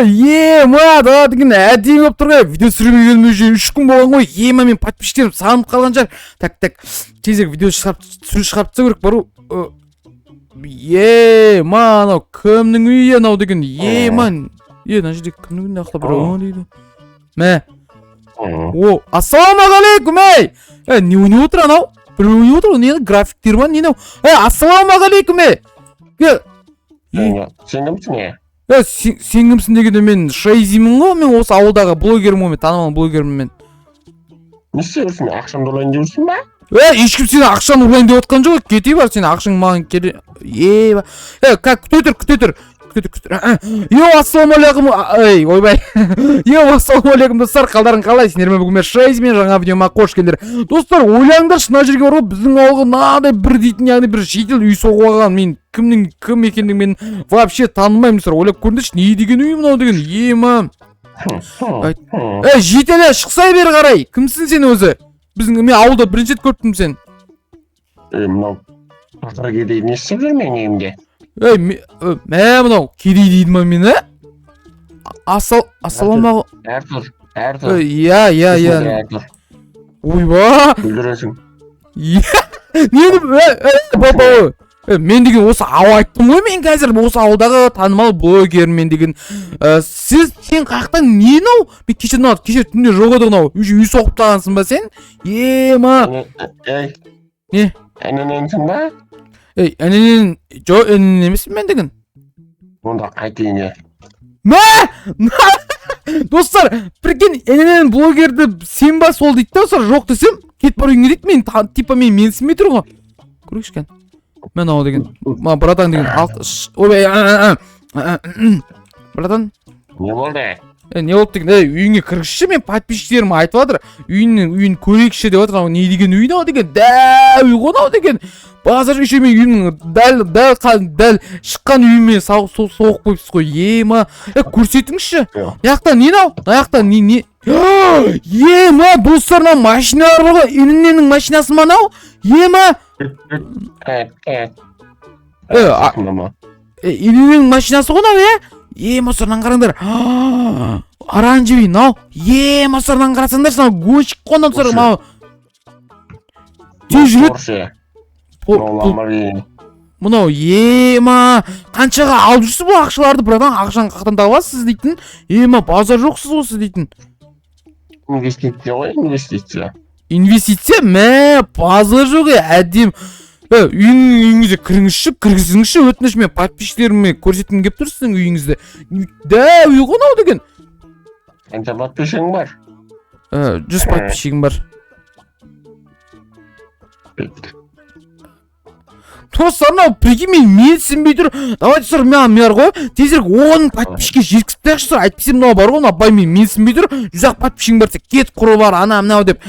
ема да деген әдемі болып тұр ғой. Видео түсіруге келгеніме уже 3 күн болған ғой. Ема мен подписчиктерім сағынып қалған шығар. Так тезірек видео шығарып тастау керек бару. Ема анау кімнің үйі анау деген. Ема мына жерде кімнің үйінде ақылы бір дейді. Мә. О, ассалаумағалейкум ей. Не ойнап отыр анау? Бір ойнап отыр, не графиктер ма, не анау? Ассалаумағалейкум ей. Сен кімсің е? Сен кімсің дегенде мен Шайзимін ғой, мен осы ауылдағы блогермін ғой, мен танымал блогермін мен. Не істеп жүрсің? Ақшамды ұрлайын деп жүрсің ба? Ешкім сені ақшаны ұрлайын деп отқан жоқ, кете бар, сен ақшаң маған керек. Күте тұр. Ассалаумағалейкум. Ойбай. Ассалаумағалейкум достар, қалдарың қалай? Сендер ме бүгін Шайзимен жаңа видеома қош келдіңдер. Достар, ойлаңдаршы, мына жерге барып біздің ауылға мынадай бір дейтін, яғни бір шетел үй соғып алған. Мен кім екендігін мен вообще танымаймын достар. Ойлап көріңдерші, не деген үй мынау деген? Ема. Жетеле, шықсай бері қарай. Кімсің сен өзі? Біздің мен ауылда бірінші рет көрдім сен. Мынау пақыр кедей не істеп жүр мен үйімде? Мынау кедей дейді ма мені? Әртүр. Иә. Ойба. Бүлдіресің. Нені? Мен деген осы ауыл айттым ғой, мен қазір осы ауылдағы танымал блогермен деген. Сен қаяқтан не нау? Мен кеше түнде жоқ еді нау. Үй соғып тағансың ба сен? Ема. Не? Әнененсің ба? Әненен, жоқ әненен емеспін мен деген. Онда қайтейін е. Достар, бірген әненен блогерді сен ба сол дейді да, достар, жоқ десем, кет бар үйіңе дейді, мен типа мен менсінмей тұр ғой. Көрейікшкен. Мен ау деген, братан деген, ойбай, братан. Не болды? Не болды деген, үйіңе кіргізші, мен подписчиктерім айтып жатыр, үйін көрейікші деп жатыр, не деген үй нау деген, үй ғой нау деген. Базар еще мен үйімнің дәл шыққан үйіме соғып қойыпсыз ғой, ема. Көрсетіңізші, аяқта не нау? Аяқта не? Ема, достарына машиналар бар ғой, еніненің машинасы ма нау? Ема. Еніненің машинасы ғой нау, Ема, сұрынан қараңдар. Оранжевый, нау. Ема, сұрынан қарасаңдар, сынау гонщик қондан сұрын, нау. Тез жүрет. Мұнау, ема, қаншаға алып жүрсіз бұл ақшаларды, братан, ақшаны қақтан табасыз дейтін. Ема, базар жоқсыз осы дейтін. Инвестиция ғой, инвестиция. Инвестиция? Мә, базар жоқ, әдем. Үйіңізде кіргізіңізші, өтініш мен подписчиктеріме көрсеткім кеп тұрсың үйіңізді. Үй ғой нау деген. Қанша подписчигің бар? 100 подписчигім бар. Достар, прикинь, мен сенбей тұр. Давайте сұры, мен бар ғой, тезірек 10 подписчикке жеткізіп таяқшы сұры, айтпесем мынау бар ғой, абай мен сенбей тұр. 100 подписчигім бар, кет құры бар, мынау деп.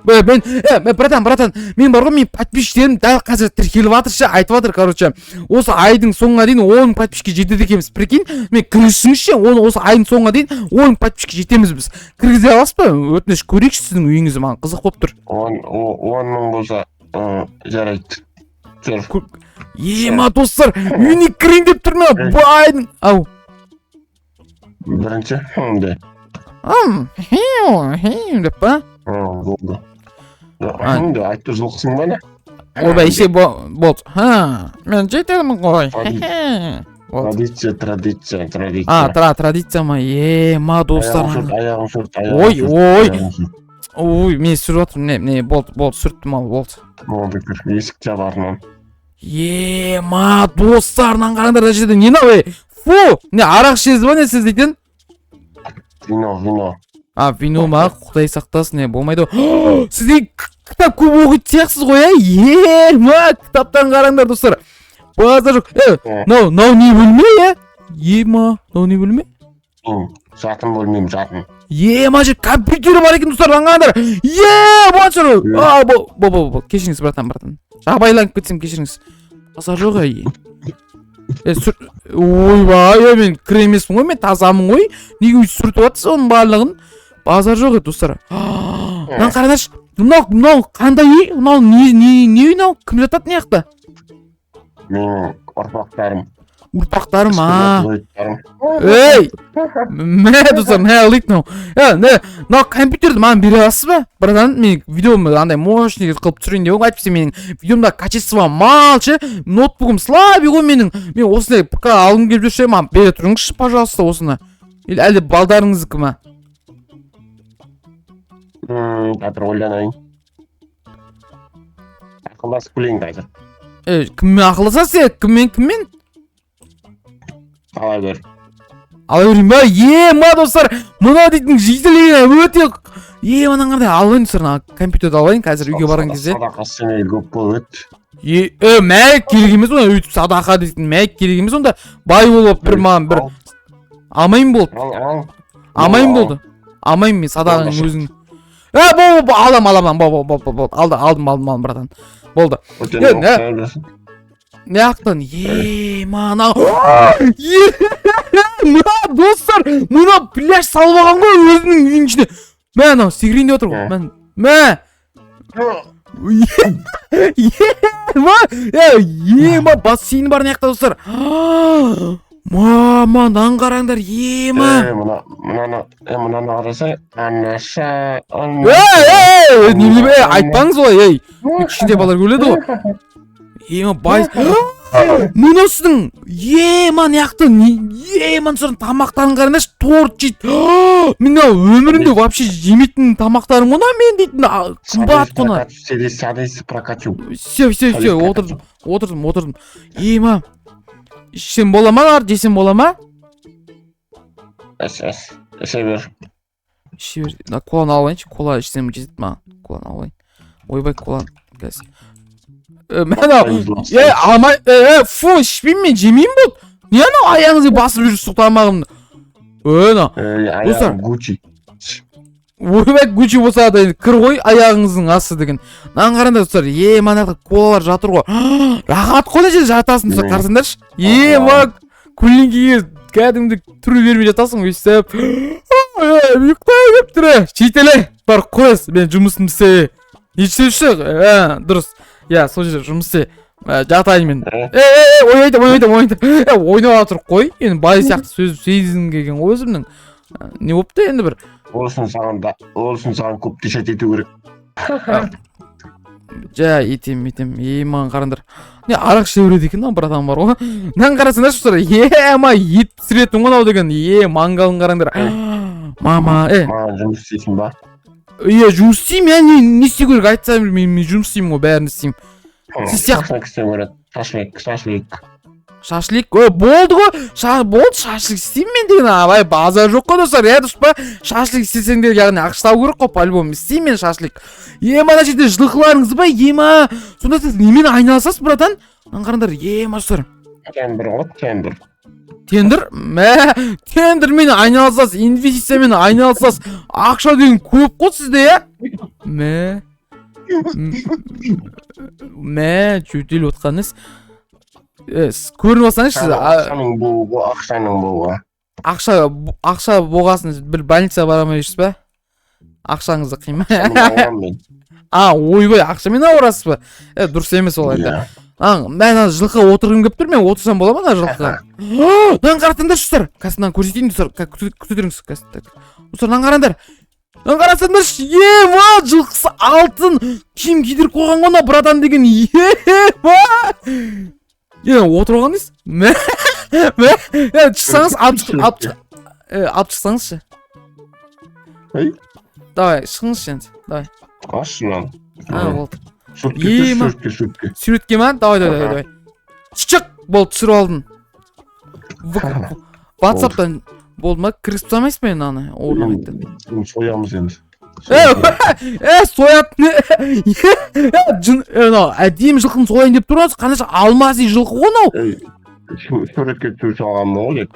Братан, мен бар ғой, мен подписчиктерім дәл қазір тіркеліп атыршы, айтып атыр, короче. Осы айдың соңына дейін 10 подписчикке жетеді екенбіз, прикинь. Мен кіргізсіңізші, осы айдың соңына дейін 10 подписчикке жетеміз біз. Кіргізе аласыз ба? Өтініш көрейікші сіздің үйіңізді, маған қызық болып тұр. 10 мың болса, жарайды. Ема, достар, үйіне кірейін деп тұр ма? Байдың. Ау. Бірінші, де. Деп па? Болды. Де, айтты жылқысың ба не? Ойбай, ше болды. Мен жетемін ғой. Традиция. Традиция ма? Ема, достар. Аяғын сүрт. Ой, мен сүріп жатырмын, болды, сүрттім ал, болды. Болды, есік жабарынан. Ема, достарынан қараңдар да жерде, не нау, Фу, не арақ ішесіз ба, не сіз дейтін? Вино. Вино ма, құдай сақтасын, болмайды. Сізден кітап көп оқиды сияқсыз ғой, Ема, кітаптан қараңдар, достар. Базар жоқ. Нау не бөлме, Ема, нау не бөлме? Жатын бөлмеймін, жатын. Ема, же компьютері бар екен, достар, аңғандар. Бол, кешіріңіз, братан. Жабайланып кетсем, кешіріңіз. Базар жоқ, Ойбай, мен кіре емеспін ғой, мен тазамын ғой. Неге сүртіп атсыз оның барлығын? Базар жоқ, достар. Мынау қараңдаршы, мынау қандай үй? Мынау не үй, мынау? Кім жатады не жақта? Менің ұрпақтарым. Урпактарым, Сперматозоидтарым. Эй! Мә достар, мә алайық мынау. Мынау компьютерді маған бере аласыз ба? Братан, мен видеомды андай мощный қылып түсірейін деп айтпаса менің видеомда качество малшы, ноутбугым слабый ғой менің. Мен осындай ПК алғым келіп жүрсе, маған бере тұрыңызшы, пожалуйста, осыны. Или әлде балдарыңыздікі ма? Қазір ойланайын. Ақылдасып білейін қазір. Кіммен ақылдасасыз? Кіммен? Ала бер. Ала берейін ба? Ма достар, мынау дейтін жейтілігіне өте... Мынаны қандай алайын достар, компьютерді алайын қазір үйге барған кезде. Садақа сенел көп болып еді. Мәйік керек емес онда, өйтіп садақа дейтін мәйік керек емес онда. Бай болып бір маған бір... Амайын болды. Амайын болды. Амайын мен садағың өзің. Алдым, братан. Болды. Не ақтан? Мана... Мына достар, мына пляж салып алған ғой өзінің үйінің ішіне. Анау секірейін деп отыр ғой. Бассейн бар мына жақта достар. Мынаны қараңдар, Мынаны қараса, анаша... Айтпаңыз олай, кішкентай балалар көреді ғой. Бай... Мына сіздің, мына яқты, мына сұрын тамақтарын қараңдаршы, торт жейді. Мен өмірімде вообще жемейтін тамақтарым ғана мен дейтін, қымбат құна. Сәдесі прокачу. Все, отырдым. Ішсем бола ма, жесем бола ма? Іше бер. Коланы алайыншы, кола ішсем жетеді ма? Коланы алайын. Ойбай, коланы. Алмай, фу, ішпеймін мен, жемеймін болды. Не анау аяғыңызды басып жүрсіз тамағымды? Достар, ойбай, Гуччи болса да кір ғой аяғыңыздың асы деген. Нан қараңдар достар, манақта колалар жатыр ғой. Рахат қой да жерде жатасың достар, қарсаңдаршы. Көлеңкеге кәдімді түрі бермей жатасың, өйстіп. Ұйықтай кеп түрі. Шейтелі, бар қойыз, мен жұмысым істе. Ешсепші, дұрыс. Сол жерде жұмыс істе. Жатайын мен. Ойнайдым. Ойнауға тұрып қой. Енді бай сияқты сөз сезім келген ғой өзімнің. Не бопты енді бір? Олсын саған көп тешет ету керек. Етем. Маған қарандар. Не арақ іше береді екен, братан бар ғой. Нан қарасыңдар шықтыр. Ет пісіретін ғанау деген. Мангалын қараңдар. Маған жұмыс істейсің ба? Жұмыс істеймін, не істей керек айтсам, мен жұмыс істеймін ғой, бәрін істеймін. Шашлик, болды ғой, шашлик істеймін мен деген, базар жоқ қой достар, дұрыс па? Шашлик істесеңдер, яғни ақштау керек қой, по-любому істеймін мен шашлик. Мана жерде жылқыларыңыз ба, сонда сіз немен айналасасыз, братан? Қараңдар, достар. Тендер мені айналысасыз, инвестициямен айналысасыз, ақша деген көп қой сізде, жөтел отқаныз. Көрініп алсаңыз сіз... Ақшаның болуға. Ақша болғасын, бір больница барамай жүрсіз ба? Ақшаңызды қима. Ойбай, ақшамен ауырасыз ба? Дұрыс емес ол енді. Мен жылқы отырғым кеп тұр, мен отырсам бола ма жылқыға? Нан қаратыңдар шыстар. Кәсімнен көрсетейін, күтіріңіз. Достар, нан қараңдар. Нан қарасаңдар, жылқысы алтын киім кидіріп қойған ғана, братан деген. Отырған дейсіз? Шықсаңыз, алып шықсаңызшы. Давай, шығыңызшы енді. Давай. Қашынан. Болды. Суретке. Суретке ма? Давай. Шық! Болды, түсіріп алдың. Ватсаптан болды ма? Кірісіп тұрамайсыз ба енді аны? Орнамайды. Соямыз енді. Соятын. Әдейім жылқын сояйын деп тұрыңыз, қанаша алмази жылқы ғонау. Суретке түсіріп салған мұғы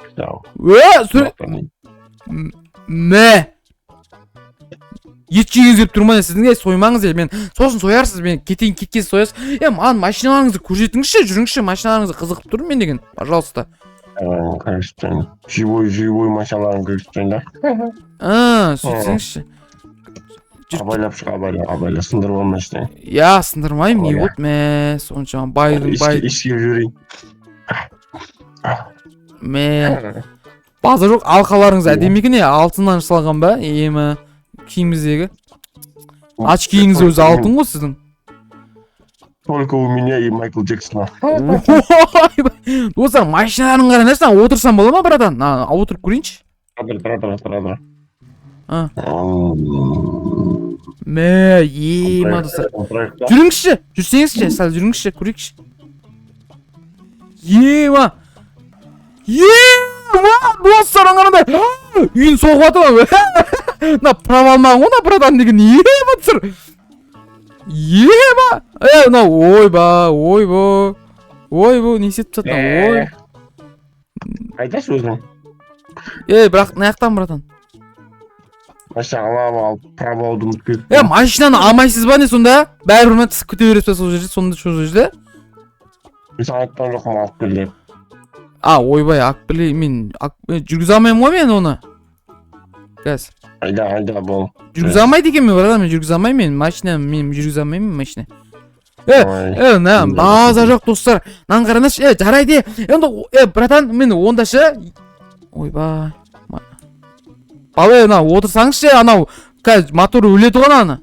ет жегіңіз деп тұрман сіздің соймаңыз мен сосын соярсыз, мен кеткесі соясыз. Маған машиналарыңызды көрсетіңізші, жүріңізші, машиналарыңызды қызықып тұрмын мен деген, пожалуйста. Живой машиналарын көрсетейін да. Сөйтсеңізші. Абайлап шық, абайла, сындырып алмайсың. Сындырмайым, не болды соншама, байдың. Ішкеп жүрейін. Базар жоқ, алқаларыңыз әдемі екен, алтыннан жасалған ба? Ема киіміңіздегі очкиіңіз өзі алтын ғой сіздің. Только у меня и Майкл Джексона. Достар, машиналарын қараңдаршы, отырсам бола ма, братан? Отырып көрейінші. Тұра. Ема достар. Жүріңізші, жүрсеңізші, сәл жүріңізші, көрейікші. Ема достар, аңғарандай. Үйін соғып атыр. На права алмаған ғой, братан деген. Ема достар. Ема! Ойбо, не істетіп жатқан, ой. Қайдаш өзің? Бірақ наяқтан, братан? Машина алып, правауды ұмытып. Машинаны алмайсыз ба не сонда? Бәрі ұрма тісіп күте бересіз сол жерде, сонда сол жерде? Мен саған айтқан жоқпын, алып кел деп. Ойбай, ақбілей, мен жүргізе алмаймын ғой мен оны. Қазір. Айда бол. Жүргізе алмайды екен мен, братан, мен жүргізе алмаймын, мен жүргізе алмаймын машина. Базар жоқ достар. Нан қараңдаршы, жарайды. Енді, братан, мен ондашы. Ойбай. Балы, отырсаңызшы, анау, қазір моторы өледі ғой аны.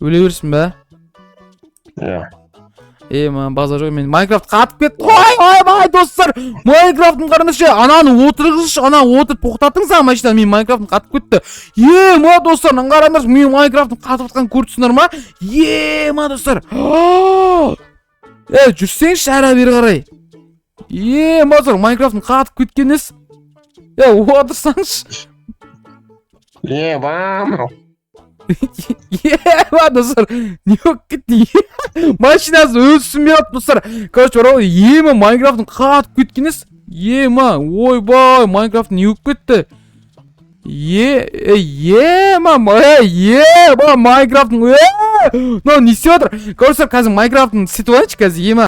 Өле берсін бә? Базар жоқ, мен Майнкрафт қатып кетті. Ойбай, достар, Майнкрафтын қараңдаршы, ананы отырғызшы, отырып тоқтатыңыз машина, мен Майнкрафтын қатып кетті. Достар, қараңдаршы, мен Майнкрафтын қатып жатқан көрдіңіздер ма? Достар. Жүрсеңізші әрі бері қарай. Достар, Майнкрафтын қатып кеткеніз. Отырсаңызшы. Достар, не болып кетті? Машинасы өлсінбей алып, достар. Короче, Майнкрафтын қатып кеткеніз. Ойбай, Майнкрафтын не болып кетті? Майнкрафтын, не істеп жатыр? Короче, қазір Майнкрафтын сетіп алайыншы қазір,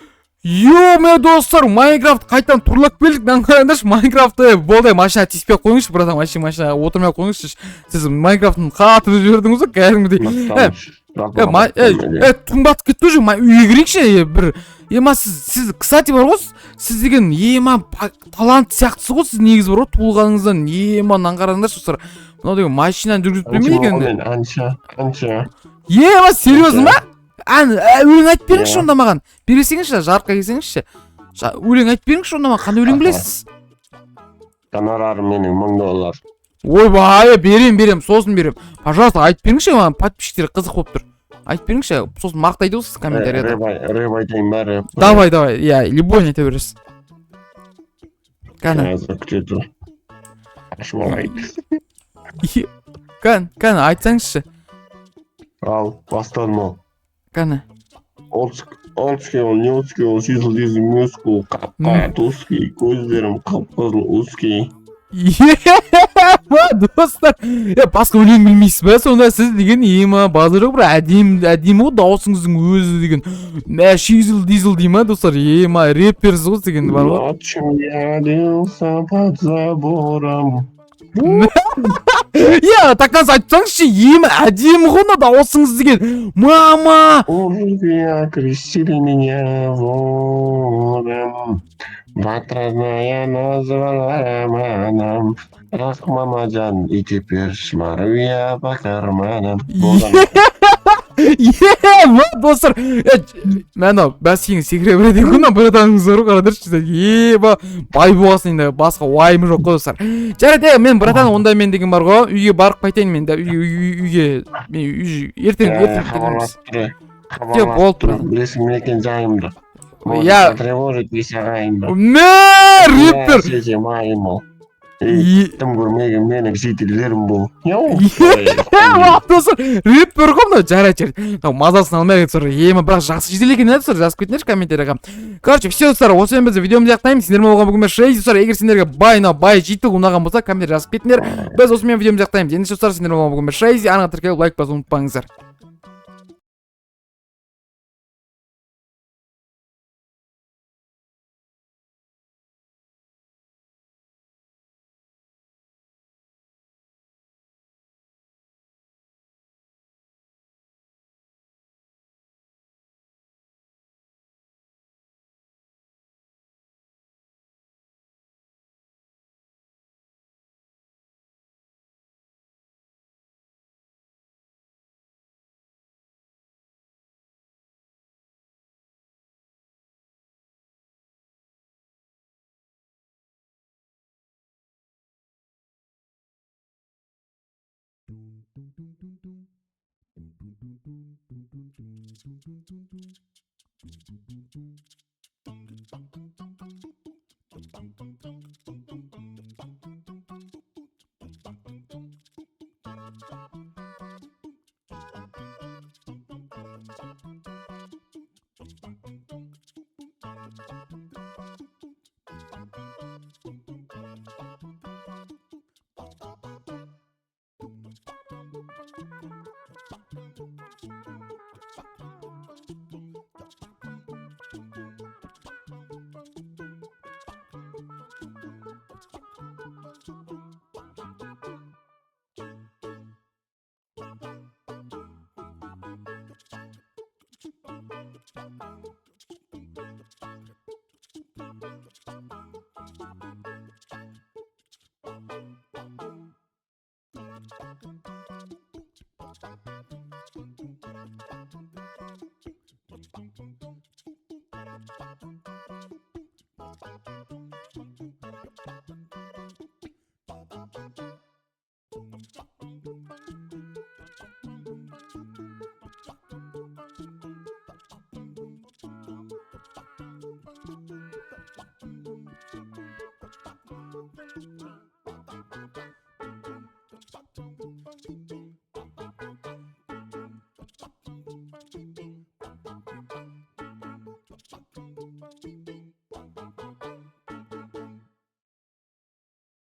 достар, Майнкрафт қайтан тұрлап келдік. Қараңдаршы, Майнкрафтты болды, машина тиіспей қойыңызшы, братан, машина отырмай қойыңызшы. Сіз Майнкрафттың қатып жібердіңіз ғой, кәдімгідей. Тұңбатып кетті уже, үйге кірейікші бір. Сіз, кстати, бар ғой, сіз деген талант сияқтысы ғой, сіз негіз бар ғой, туылғаныңыздан. Нан қараңдаршы, достар. Мынау деген машинаны жүргізіп бермейді екен. Серьезно ма? Өлең айтып беріңізші онда маған. Бересеңізші, жарыққа келсеңізші. Өлең айтып беріңізші онда маған, қандай өлең білесіз? Гонорарым менің $1000. Ойбай, берем, сосын берем. Пожалуйста, айтып беріңізші маған, подписчиктер қызық болып тұр. Айтып беріңізші, сосын мақтайды ғой сіз комментарияда. Рэп айтайын ба, рэп? Давай, любой айта бересіз. Кәні. Күте тұр. Кәні, айтсаңызшы. Ал, бастадым ол. Кәні. Old school, new school, seasonal musical, қапқа, тұски, көздерім қап-қызыл ұски. Достар, басқа өлең білмейсіз бә? Сонда сіз деген базар жоқ, бір әдемі ғой дауысыңыздың өзі деген. Шизл дизл дей ма, достар? Рэперсіз ғой деген бар ғой. Ночью я родился под забором. Так нас айтсаңызшы, әдемі ғой дауысыңыз деген. Мама! Уже крестили меня вором. Батразная назвала романом. Ах, мамаджан, и теперь шмарю я по карманам. Достар, бәсекең секіре береді екен, братаныңыздар қарадыршы. Бай болғасын енді, басқа уайымы жоқ қой, достар. Жарайды, мен братан, онда мен деген бар ғой, үйге барып қайтайын мен, үйге ертең кетеміз. Хабарласып тұр, білесің мен екен жайымды. Тревожит весь ағайынды. Рэпер! Тым көрмеген менің жителерім бұл. Достар, рэпер ғой мынау, жарайды. Мазасын алмай кетсір, бірақ жақсы жедел екен еді, жазып кетіңдерші комментарияға. Короче, все достар, осымен біз видеомызды аяқтаймыз. Сендер болған бүгін шейіз достар, егер сендерге бай житіл ұнаған болса, комментария жазып кетіңдер. Біз осымен видеомызды аяқтаймыз. Енді достар, сендер болған бүгін шейіз, аңға тіркеліп лайк басуды ұмытпаңыздар. Ba-ba-ba-boom.